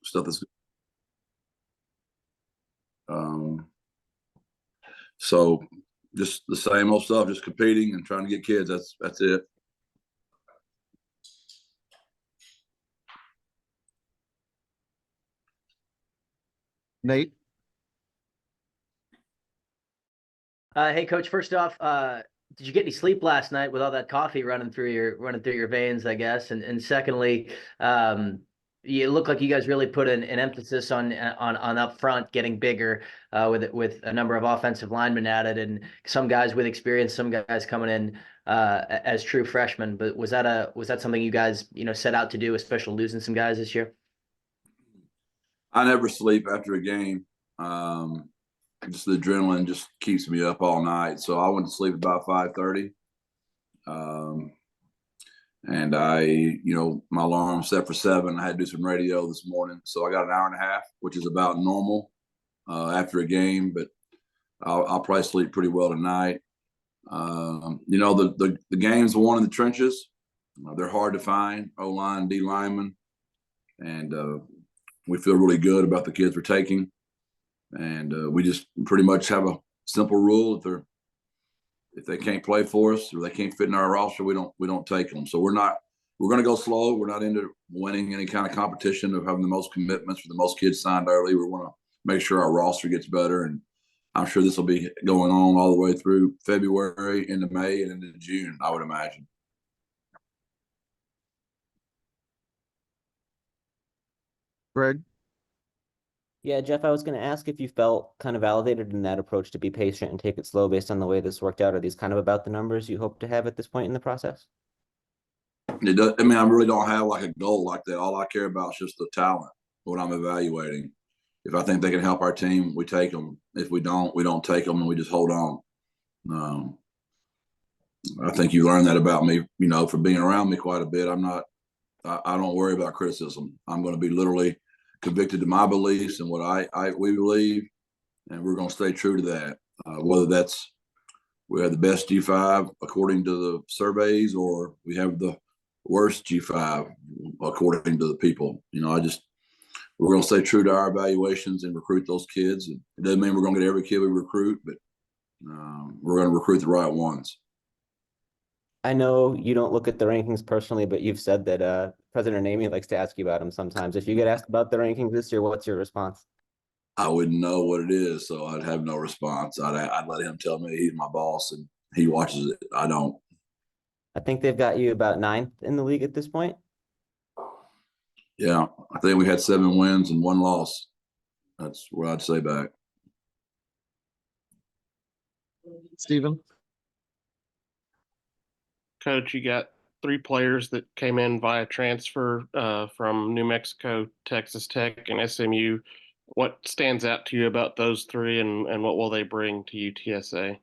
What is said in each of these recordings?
stuff that's so just the same old stuff, just competing and trying to get kids. That's it. Nate. Hey, Coach. First off, did you get any sleep last night with all that coffee running through your veins? I guess. And secondly, you look like you guys really put an emphasis on up front getting bigger with a number of offensive linemen added and some guys with experience, some guys coming in as true freshmen. But was that something you guys set out to do, especially losing some guys this year? I never sleep after a game. Just the adrenaline just keeps me up all night. So I went to sleep about 5:30. And my alarm set for 7. I had to do some radio this morning. So I got an hour and a half, which is about normal after a game, but I'll probably sleep pretty well tonight. The games won in the trenches. They're hard to find, O-line, D linemen. And we feel really good about the kids we're taking. And we just pretty much have a simple rule: if they can't play for us or they can't fit in our roster, we don't take them. So we're going to go slow. We're not into winning any kind of competition of having the most commitments or the most kids signed early. We want to make sure our roster gets better, and I'm sure this will be going on all the way through February into May and into June, I would imagine. Greg. Yeah, Jeff, I was going to ask if you felt kind of validated in that approach to be patient and take it slow based on the way this worked out. Are these kind of about the numbers you hope to have at this point in the process? It does. I mean, I really don't have like a goal like that. All I care about is just the talent, what I'm evaluating. If I think they can help our team, we take them. If we don't take them, and we just hold on. I think you learned that about me, for being around me quite a bit. I don't worry about criticism. I'm going to be literally convicted to my beliefs and what we believe, and we're going to stay true to that. Whether that's we have the best G5 according to the surveys, or we have the worst G5 according to the people. We're going to stay true to our evaluations and recruit those kids. And it doesn't mean we're going to get every kid we recruit, but we're going to recruit the right ones. I know you don't look at the rankings personally, but you've said that President Amy likes to ask you about them sometimes. If you get asked about the rankings this year, what's your response? I wouldn't know what it is, so I'd have no response. I'd let him tell me. He's my boss, and he watches it. I don't. I think they've got you about 9th in the league at this point. Yeah, I think we had 7 wins and 1 loss. That's what I'd say back. Stephen. Coach, you got 3 players that came in via transfer from New Mexico, Texas Tech, and SMU. What stands out to you about those 3, and what will they bring to UTSA?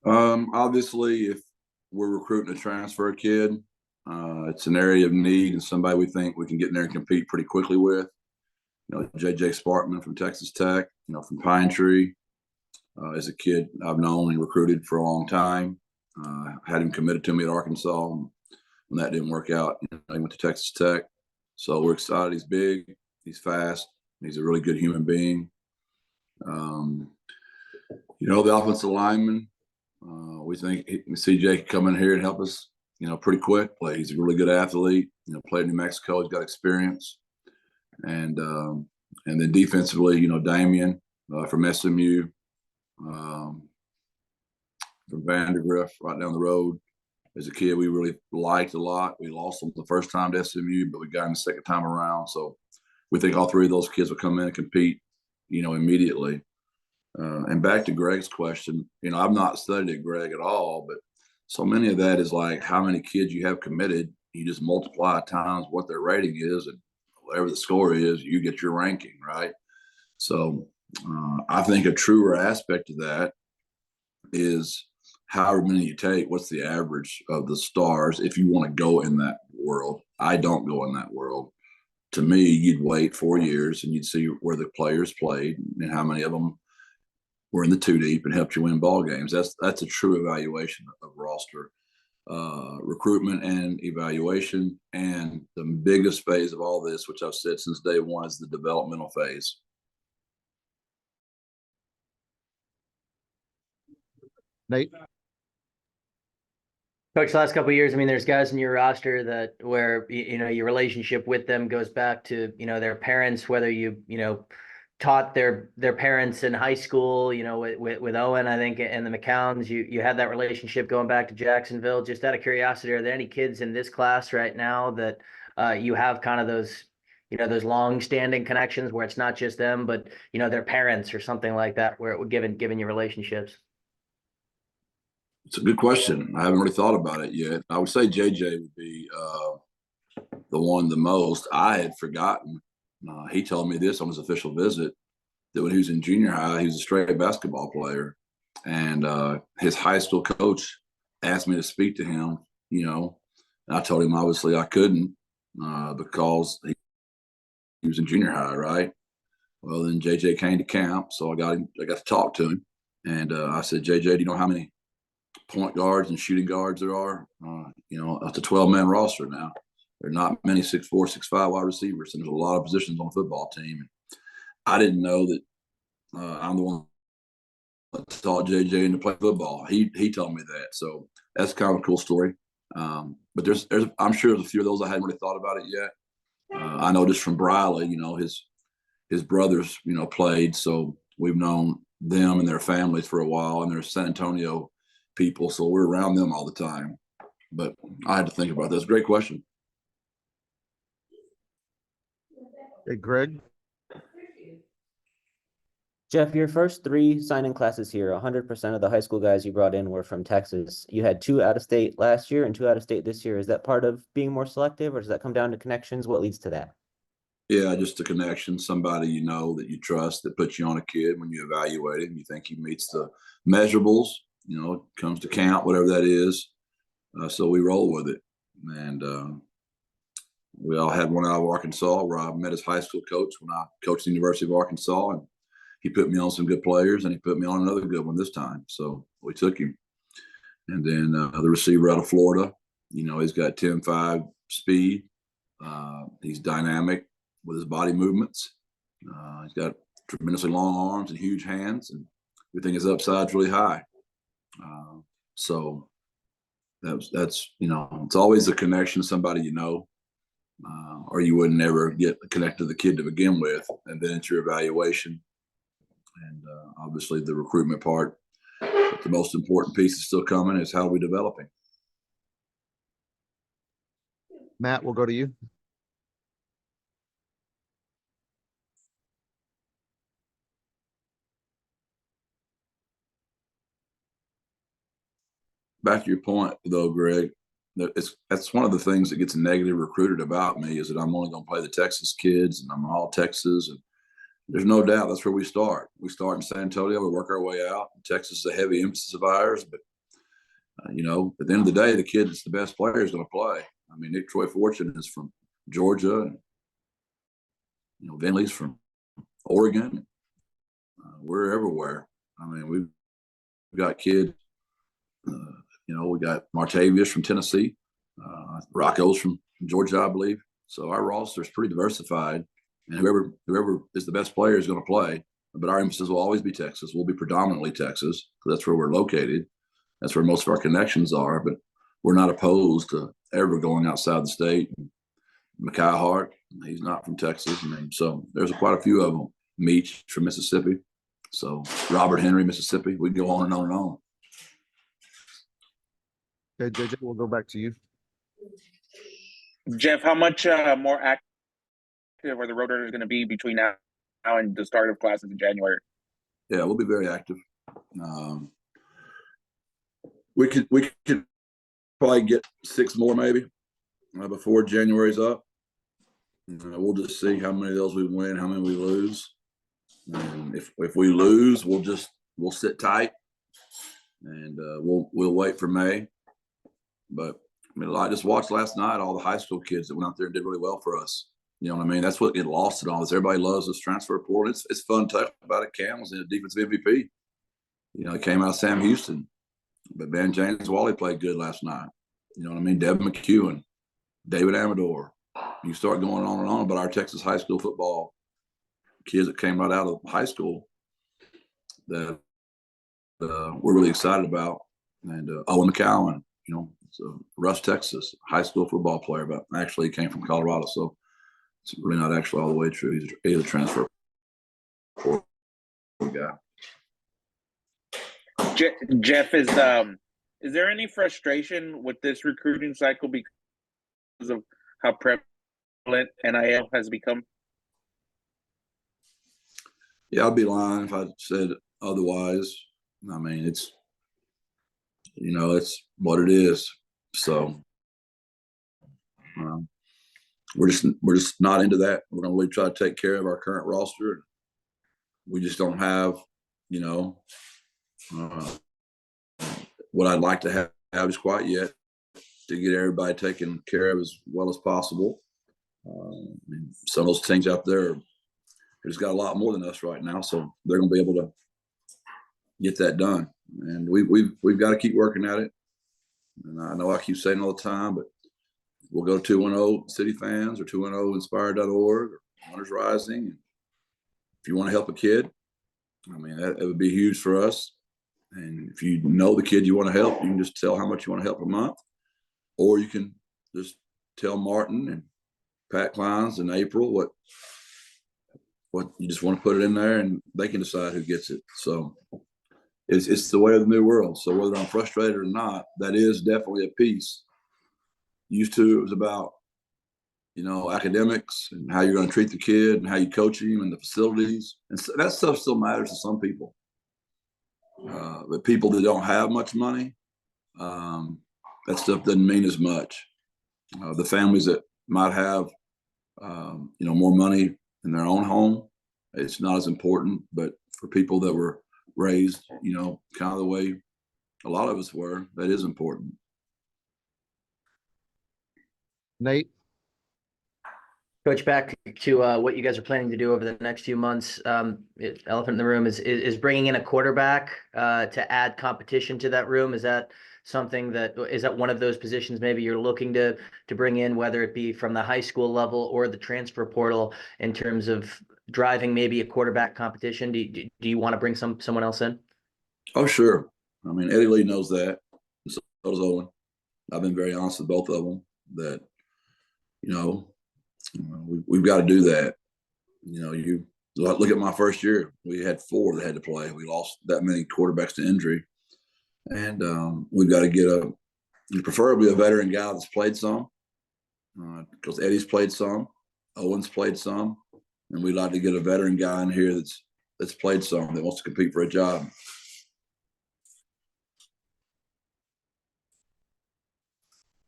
Obviously, if we're recruiting a transfer kid, it's an area of need and somebody we think we can get in there and compete pretty quickly with. J.J. Sparkman from Texas Tech, from Pine Tree, is a kid I've known and recruited for a long time. Had him committed to me at Arkansas. When that didn't work out, he went to Texas Tech. So we're excited. He's big, he's fast, he's a really good human being. The offensive lineman, we think CJ can come in here and help us, pretty quick. He's a really good athlete. Played in New Mexico, he's got experience. And then defensively, Damian from SMU. From Vandergrift, right down the road, is a kid we really liked a lot. We lost him the first time to SMU, but we got him the second time around. So we think all 3 of those kids will come in and compete, immediately. And back to Greg's question, I've not studied Greg at all, but so many of that is like how many kids you have committed. You just multiply times what their rating is, and whatever the score is, you get your ranking, right? So I think a truer aspect of that is however many you take, what's the average of the stars if you want to go in that world. I don't go in that world. To me, you'd wait 4 years and you'd see where the players played and how many of them were in the 2 deep and helped you win ball games. That's a true evaluation of roster. recruitment and evaluation. And the biggest phase of all this, which I've said since day one, is the developmental phase. Nate, Coach, last couple of years, I mean, there's guys in your roster that where your relationship with them goes back to their parents, whether you taught their parents in high school, with Owen, I think, and the McCowns, you had that relationship going back to Jacksonville. Just out of curiosity, are there any kids in this class right now that you have kind of those those long-standing connections where it's not just them, but their parents or something like that, where it would given your relationships? It's a good question. I haven't really thought about it yet. I would say JJ would be the one the most. I had forgotten. He told me this on his official visit, that when he was in junior high, he was a straight basketball player. And his high school coach asked me to speak to him, and I told him obviously I couldn't because he was in junior high, right? Well, then JJ came to camp, so I got to talk to him. And I said, JJ, do you know how many point guards and shooting guards there are? It's a 12-man roster now. There are not many 6'4", 6'5" wide receivers, and there's a lot of positions on the football team. I didn't know that I'm the one that taught JJ to play football. He told me that, so that's kind of a cool story. But there's I'm sure there's a few of those I hadn't really thought about it yet. I know just from Briley, his brothers, played, so we've known them and their families for a while, and they're San Antonio people, so we're around them all the time. But I had to think about this. Great question. hey, Greg, Jeff, your first 3 signing classes here, 100% of the high school guys you brought in were from Texas. You had 2 out of state last year and 2 out of state this year. Is that part of being more selective, or does that come down to connections? What leads to that? Yeah, just a connection, somebody that you trust, that puts you on a kid when you evaluate him. You think he meets the measurables, comes to camp, whatever that is. So we roll with it. And we all had one out of Arkansas where I met his high school coach when I coached the University of Arkansas, and he put me on some good players, and he put me on another good one this time. So we took him. And then the receiver out of Florida, he's got 10.5 speed. He's dynamic with his body movements. He's got tremendously long arms and huge hands, and we think his upside's really high. So that's it's always a connection, somebody or you would never get connected to the kid to begin with, and then it's your evaluation, and obviously the recruitment part. But the most important piece is still coming, is how are we developing. Matt, we'll go to you. Back to your point, though, Greg, that's one of the things that gets negative recruited about me, is that I'm only going to play the Texas kids, and I'm all Texas. And there's no doubt that's where we start. We start in San Antonio, we work our way out. Texas is a heavy emphasis of ours, but at the end of the day, the kid that's the best player is going to play. I mean, Nick Troy Fortune is from Georgia, and Vinley's from Oregon. We're everywhere. I mean, we've got kids. We got Martavius from Tennessee, Rocco's from Georgia, I believe. So our roster is pretty diversified, and whoever is the best player is going to play. But our emphasis will always be Texas. We'll be predominantly Texas, because that's where we're located. That's where most of our connections are. But we're not opposed to ever going outside the state. Mekhi Hart, he's not from Texas. So there's quite a few of them. Meach from Mississippi. So Robert Henry, Mississippi. We go on and on and on. Okay, JJ, we'll go back to you. Jeff, how much more active are the Road Raiders going to be between now and the start of classes in January? Yeah, we'll be very active. We could probably get 6 more maybe before January's up. We'll just see how many of those we win, how many we lose. And if we lose, we'll sit tight, and we'll wait for May. But I just watched last night all the high school kids that went out there and did really well for us. You know what I mean? That's what get lost in all this. Everybody loves this transfer portal. It's fun to talk about it. Cam was in the defensive MVP. He came out of Sam Houston. But Ben James Wally played good last night. You know what I mean? Devin McEwen, David Amador. You start going on and on about our Texas high school football kids that came right out of high school that we're really excited about. And Owen McCowan, you know, Rush, Texas, high school football player, but actually he came from Colorado. So it's really not actually all the way true. He's a transfer guy. Jeff, is there any frustration with this recruiting cycle because of how prevalent NIL has become? Yeah, I'd be lying if I said otherwise. I mean, it's, you know, it's what it is. So we're just not into that. We're going to really try to take care of our current roster. We just don't have, you know, what I'd like to have is quite yet to get everybody taken care of as well as possible. Some of those teams out there just got a lot more than us right now, so they're going to be able to get that done. And we've got to keep working at it. And I know I keep saying all the time, but we'll go 210 City Fans or 210 Inspired.org or Runners Rising. If you want to help a kid, I mean, that would be huge for us. And if you know the kid you want to help, you can just tell how much you want to help a month, or you can just tell Martin and Pat Kleins and April what you just want to put it in there, and they can decide who gets it. So it's the way of the new world. So whether I'm frustrated or not, that is definitely a piece. Used to, it was about, you know, academics and how you're going to treat the kid and how you coach him and the facilities. And so that stuff still matters to some people. But people that don't have much money, that stuff doesn't mean as much. The families that might have, you know, more money in their own home, it's not as important. But for people that were raised, you know, kind of the way a lot of us were, that is important. Nate? Coach, back to what you guys are planning to do over the next few months. Elephant in the room is bringing in a quarterback to add competition to that room. Is that one of those positions maybe you're looking to bring in, whether it be from the high school level or the transfer portal, in terms of driving maybe a quarterback competition? Do you want to bring someone else in? Oh, sure. I mean, Eddie Lee knows that. So does Owen. I've been very honest with both of them that, you know, we've got to do that. You know, you look at my first year, we had 4 that had to play. We lost that many quarterbacks to injury. And we've got to get preferably a veteran guy that's played some, because Eddie's played some, Owen's played some, and we'd like to get a veteran guy in here that's played some, that wants to compete for a job.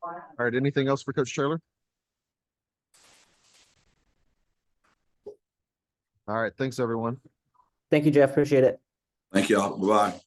All right. Anything else for Coach Traylor? All right. Thanks, everyone. Thank you, Jeff. Appreciate it. Thank y'all. Bye-bye.